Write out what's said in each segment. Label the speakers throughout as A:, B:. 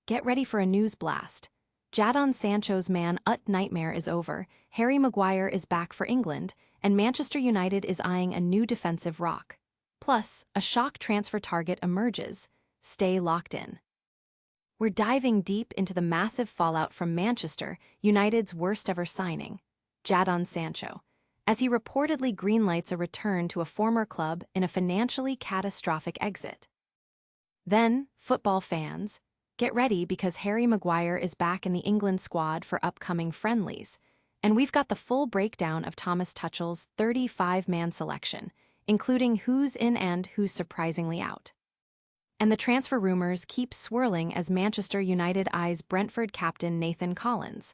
A: Get ready for a news blast. Jadon Sancho's man-ut nightmare is over, Harry Maguire is back for England, and Manchester United is eyeing a new defensive rock. Plus, a shock transfer target emerges. Stay locked in. We're diving deep into the massive fallout from Manchester United's worst-ever signing, Jadon Sancho, as he reportedly greenlights a return to a former club in a financially catastrophic exit. Then, football fans, get ready because Harry Maguire is back in the England squad for upcoming friendlies, and we've got the full breakdown of Thomas Tuchel's 35-man selection, including who's in and who's surprisingly out. And the transfer rumors keep swirling as Manchester United eyes Brentford captain Nathan Collins.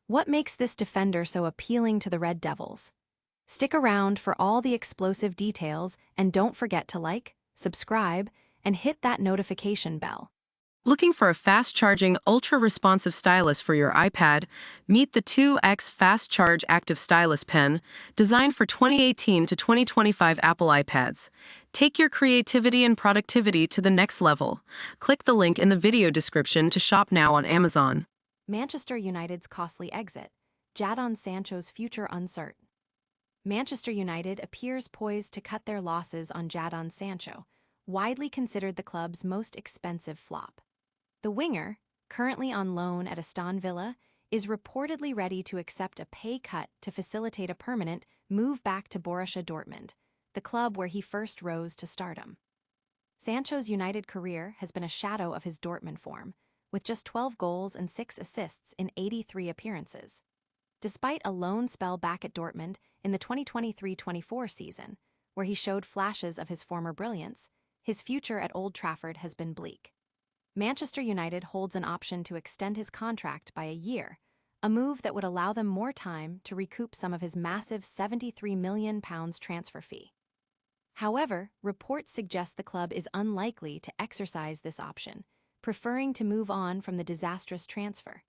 A: What makes this defender so appealing to the Red Devils? Stick around for all the explosive details and don't forget to like, subscribe, and hit that notification bell.
B: Looking for a fast-charging, ultra-responsive stylus for your iPad? Meet the 2X Fast Charge Active Stylus Pen, designed for 2018 to 2025 Apple iPads. Take your creativity and productivity to the next level. Click the link in the video description to shop now on Amazon.
A: Manchester United's costly exit, Jadon Sancho's future uncertain. Manchester United appears poised to cut their losses on Jadon Sancho, widely considered the club's most expensive flop. The winger, currently on loan at Aston Villa, is reportedly ready to accept a pay cut to facilitate a permanent move back to Borussia Dortmund, the club where he first rose to stardom. Sancho's United career has been a shadow of his Dortmund form, with just 12 goals and 6 assists in 83 appearances. Despite a loan spell back at Dortmund in the 2023-24 season, where he showed flashes of his former brilliance, his future at Old Trafford has been bleak. Manchester United holds an option to extend his contract by a year, a move that would allow them more time to recoup some of his massive £73 million transfer fee. However, reports suggest the club is unlikely to exercise this option, preferring to move on from the disastrous transfer.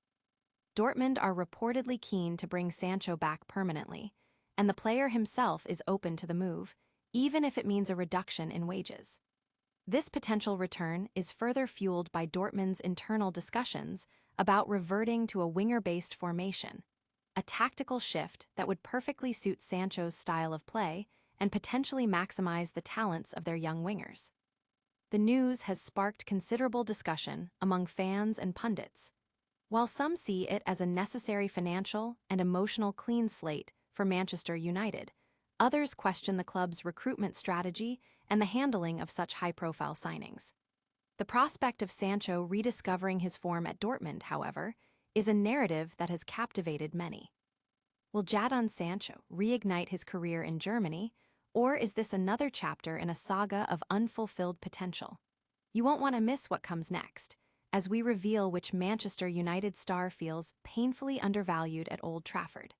A: Dortmund are reportedly keen to bring Sancho back permanently, and the player himself is open to the move, even if it means a reduction in wages. This potential return is further fueled by Dortmund's internal discussions about reverting to a winger-based formation, a tactical shift that would perfectly suit Sancho's style of play and potentially maximize the talents of their young wingers. The news has sparked considerable discussion among fans and pundits. While some see it as a necessary financial and emotional clean slate for Manchester United, others question the club's recruitment strategy and the handling of such high-profile signings. The prospect of Sancho rediscovering his form at Dortmund, however, is a narrative that has captivated many. Will Jadon Sancho reignite his career in Germany, or is this another chapter in a saga of unfulfilled potential? You won't want to miss what comes next, as we reveal which Manchester United star feels painfully undervalued at Old Trafford.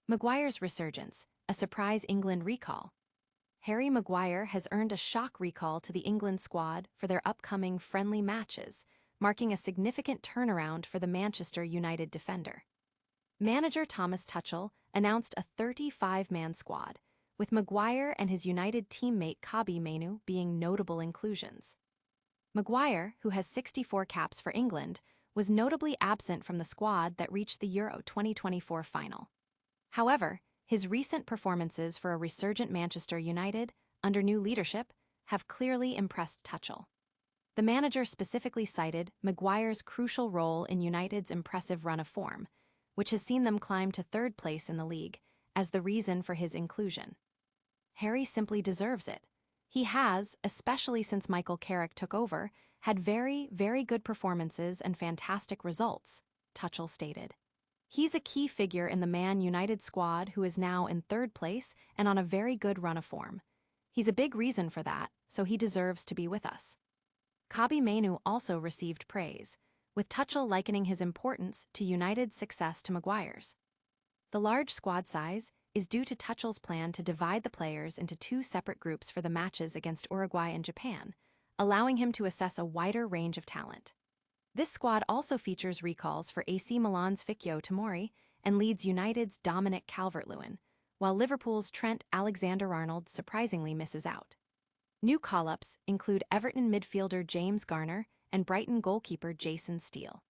A: Maguire's resurgence, a surprise England recall. Harry Maguire has earned a shock recall to the England squad for their upcoming friendly matches, marking a significant turnaround for the Manchester United defender. Manager Thomas Tuchel announced a 35-man squad, with Maguire and his United teammate Kobbie Mainoo being notable inclusions. Maguire, who has 64 caps for England, was notably absent from the squad that reached the Euro 2024 final. However, his recent performances for a resurgent Manchester United, under new leadership, have clearly impressed Tuchel. The manager specifically cited Maguire's crucial role in United's impressive run of form, which has seen them climb to third place in the league, as the reason for his inclusion. Harry simply deserves it. He has, especially since Michael Carrick took over, had very, very good performances and fantastic results, Tuchel stated. He's a key figure in the Man United squad who is now in third place and on a very good run of form. He's a big reason for that, so he deserves to be with us. Kobbie Mainoo also received praise, with Tuchel likening his importance to United's success to Maguire's. The large squad size is due to Tuchel's plan to divide the players into 2 separate groups for the matches against Uruguay and Japan, allowing him to assess a wider range of talent. This squad also features recalls for AC Milan's Fikayo Tomori and Leeds United's Dominic Calvert-Lewin, while Liverpool's Trent Alexander-Arnold surprisingly misses out. New call-ups include Everton midfielder James Garner and Brighton goalkeeper Jason Steele.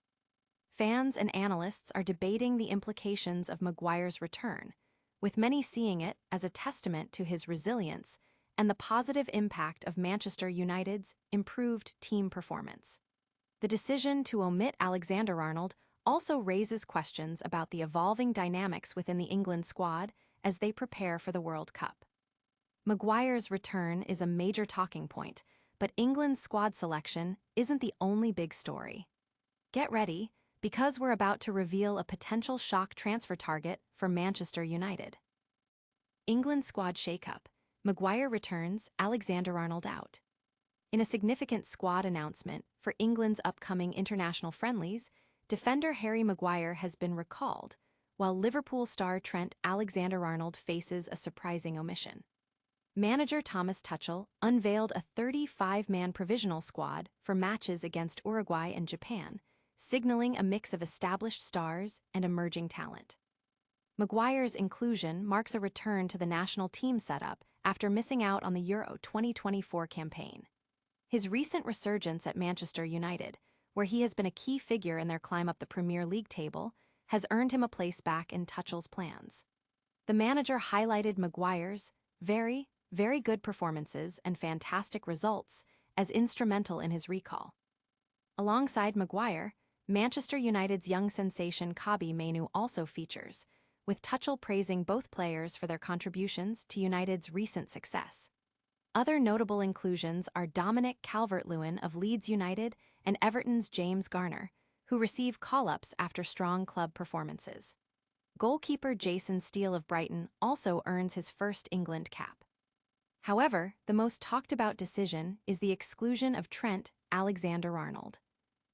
A: Fans and analysts are debating the implications of Maguire's return, with many seeing it as a testament to his resilience and the positive impact of Manchester United's improved team performance. The decision to omit Alexander-Arnold also raises questions about the evolving dynamics within the England squad as they prepare for the World Cup. Maguire's return is a major talking point, but England's squad selection isn't the only big story. Get ready, because we're about to reveal a potential shock transfer target for Manchester United. England squad shakeup. Maguire returns, Alexander-Arnold out. In a significant squad announcement for England's upcoming international friendlies, defender Harry Maguire has been recalled, while Liverpool star Trent Alexander-Arnold faces a surprising omission. Manager Thomas Tuchel unveiled a 35-man provisional squad for matches against Uruguay and Japan, signaling a mix of established stars and emerging talent. Maguire's inclusion marks a return to the national team setup after missing out on the Euro 2024 campaign. His recent resurgence at Manchester United, where he has been a key figure in their climb up the Premier League table, has earned him a place back in Tuchel's plans. The manager highlighted Maguire's very good performances and fantastic results as instrumental in his recall. Alongside Maguire, Manchester United's young sensation Kobbie Mainoo also features, with Tuchel praising both players for their contributions to United's recent success. Other notable inclusions are Dominic Calvert-Lewin of Leeds United and Everton's James Garner, who receive call-ups after strong club performances. Goalkeeper Jason Steele of Brighton also earns his first England cap. However, the most talked-about decision is the exclusion of Trent Alexander-Arnold.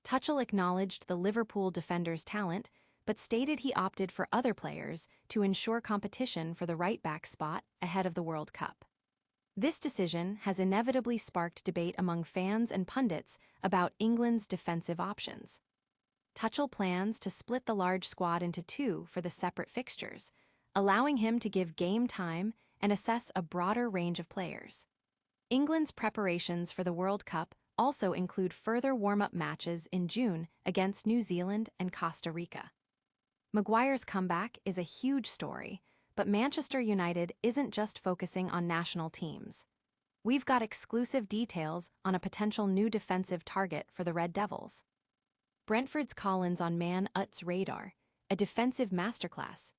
A: Tuchel acknowledged the Liverpool defender's talent, but stated he opted for other players to ensure competition for the right-back spot ahead of the World Cup. This decision has inevitably sparked debate among fans and pundits about England's defensive options. Tuchel plans to split the large squad into two for the separate fixtures, allowing him to give game time and assess a broader range of players. England's preparations for the World Cup also include further warm-up matches in June against New Zealand and Costa Rica. Maguire's comeback is a huge story, but Manchester United isn't just focusing on national teams. We've got exclusive details on a potential new defensive target for the Red Devils. Brentford's Collins on Man Ut's radar, a defensive masterclass.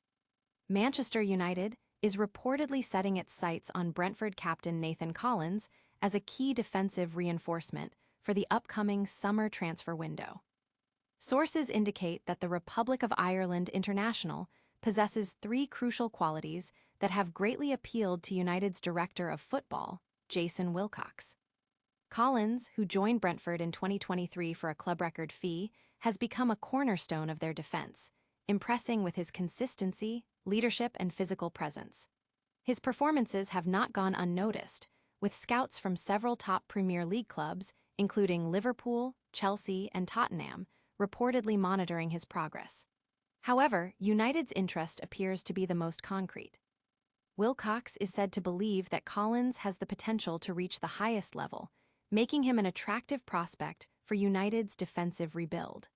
A: Manchester United is reportedly setting its sights on Brentford captain Nathan Collins as a key defensive reinforcement for the upcoming summer transfer window. Sources indicate that the Republic of Ireland international possesses three crucial qualities that have greatly appealed to United's director of football, Jason Wilcox. Collins, who joined Brentford in 2023 for a club record fee, has become a cornerstone of their defense, impressing with his consistency, leadership, and physical presence. His performances have not gone unnoticed, with scouts from several top Premier League clubs, including Liverpool, Chelsea, and Tottenham, reportedly monitoring his progress. However, United's interest appears to be the most concrete. Wilcox is said to believe that Collins has the potential to reach the highest level, making him an attractive prospect for United's defensive rebuild.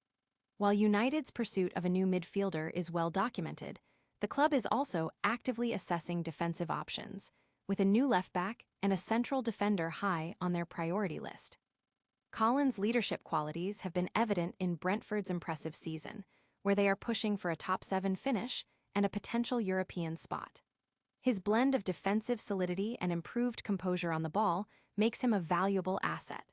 A: While United's pursuit of a new midfielder is well documented, the club is also actively assessing defensive options, with a new left-back and a central defender high on their priority list. Collins' leadership qualities have been evident in Brentford's impressive season, where they are pushing for a top-7 finish and a potential European spot. His blend of defensive solidity and improved composure on the ball makes him a valuable asset.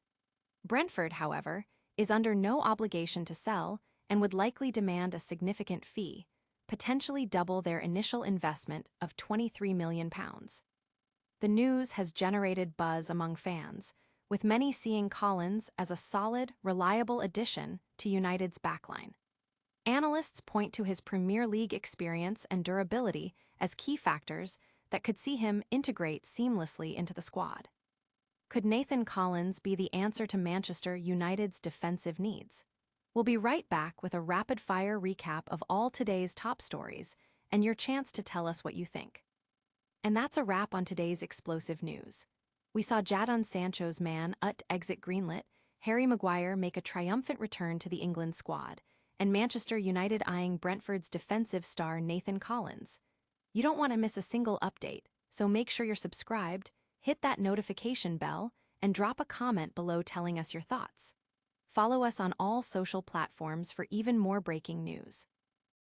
A: Brentford, however, is under no obligation to sell and would likely demand a significant fee, potentially double their initial investment of £23 million. The news has generated buzz among fans, with many seeing Collins as a solid, reliable addition to United's backline. Analysts point to his Premier League experience and durability as key factors that could see him integrate seamlessly into the squad. Could Nathan Collins be the answer to Manchester United's defensive needs? We'll be right back with a rapid-fire recap of all today's top stories and your chance to tell us what you think. And that's a wrap on today's explosive news. We saw Jadon Sancho's Man Ut exit greenlit, Harry Maguire make a triumphant return to the England squad, and Manchester United eyeing Brentford's defensive star Nathan Collins. You don't want to miss a single update, so make sure you're subscribed, hit that notification bell, and drop a comment below telling us your thoughts. Follow us on all social platforms for even more breaking news.